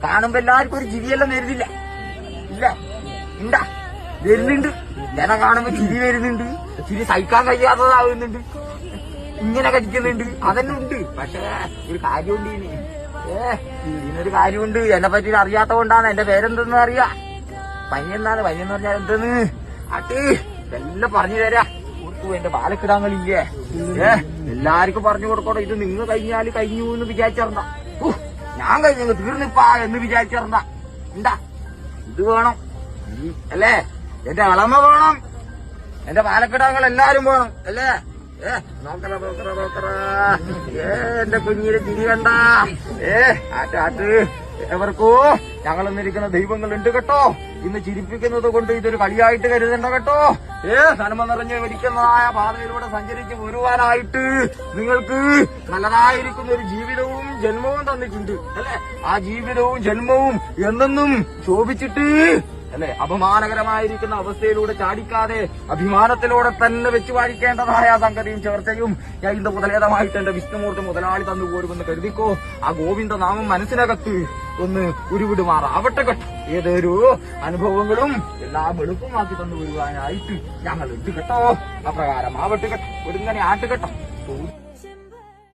കാണുമ്പോ എല്ലാവർക്കും ഒരു ചിരിയെല്ലാം വരുന്നില്ല. ഇല്ല ഉണ്ടാ വരുന്നുണ്ട്. ജന കാണുമ്പോ ചിരി വരുന്നുണ്ട്, ചിരി സഹിക്കാൻ കഴിയാത്തതാവുന്നുണ്ട്, ഇങ്ങനെ കടിക്കുന്നുണ്ട്, അതെല്ലാം ഉണ്ട്. പക്ഷേ ഒരു കാര്യമുണ്ട് ഇതിനൊരു കാര്യമുണ്ട്. എന്നെ പറ്റി അറിയാത്ത കൊണ്ടാണ്. എന്റെ പേരെന്തെന്ന് അറിയാ? പനിയെന്നാണ്. പനിയെന്ന് പറഞ്ഞാൽ എന്തെന്ന് എല്ലാം പറഞ്ഞു തരാ. എന്റെ ബാലക്കിടാങ്ങളില്ലേ എല്ലാവർക്കും പറഞ്ഞു കൊടുക്കണോ. ഇത് നിങ്ങൾ കഴിഞ്ഞാല് കഴിഞ്ഞു എന്ന് വിചാരിച്ചിറണ്ട. ഞാൻ കഴിഞ്ഞു തീർന്നിപ്പാ എന്ന് വിചാരിച്ചിറണ്ട. ഉണ്ടാ ഇത് വേണം അല്ലേ? എന്റെ അളമ വേണം, എന്റെ ബാലക്കിടാങ്ങൾ എല്ലാരും വേണം അല്ലേ? നോക്കറ നോക്കറ നോക്കറ എന്റെ കുഞ്ഞിന് തിരി കണ്ട ആറ്റാട്ട് എവർക്കോ ഞങ്ങളെന്നിരിക്കുന്ന ദൈവങ്ങളുണ്ട് കേട്ടോ. ഇന്ന് ചിരിപ്പിക്കുന്നത് കൊണ്ട് ഇതൊരു കളിയായിട്ട് കരുതണ്ട കേട്ടോ. നന്മ നിറഞ്ഞ് വലിക്കുന്നതായ പാതയിലൂടെ സഞ്ചരിച്ച് വരുവാനായിട്ട് നിങ്ങൾക്ക് നല്ലതായിരിക്കുന്ന ഒരു ജീവിതവും ജന്മവും തന്നിട്ടുണ്ട് അല്ലെ? ആ ജീവിതവും ജന്മവും എന്നെന്നും ശോഭിച്ചിട്ട് അല്ലെ അപമാനകരമായിരിക്കുന്ന അവസ്ഥയിലൂടെ ചാടിക്കാതെ അഭിമാനത്തിലൂടെ തന്നെ വെച്ച് വാഴിക്കേണ്ടതായ സംഗതിയും ചർച്ചയും ഞാൻ ഇന്ന് മുതലേതമായിട്ട് എന്റെ വിഷ്ണുമൂർത്തി മുതലാളി തന്നു പോരുമെന്ന് കരുതിക്കോ. ആ ഗോവിന്ദ നാമം മനസ്സിനകത്ത് ഒന്ന് ഉരുവിടുമാറാവട്ടെ കേട്ടോ. ഏതൊരു അനുഭവങ്ങളും എല്ലാം എളുപ്പമാക്കി തന്നു വരുവാനായിട്ട് ഞങ്ങൾ ഇട്ട് കേട്ടോ. അപ്രകാരം ആവട്ടെ കേട്ടോ. ഒരുങ്ങനെ ആട്ട് കേട്ടോ.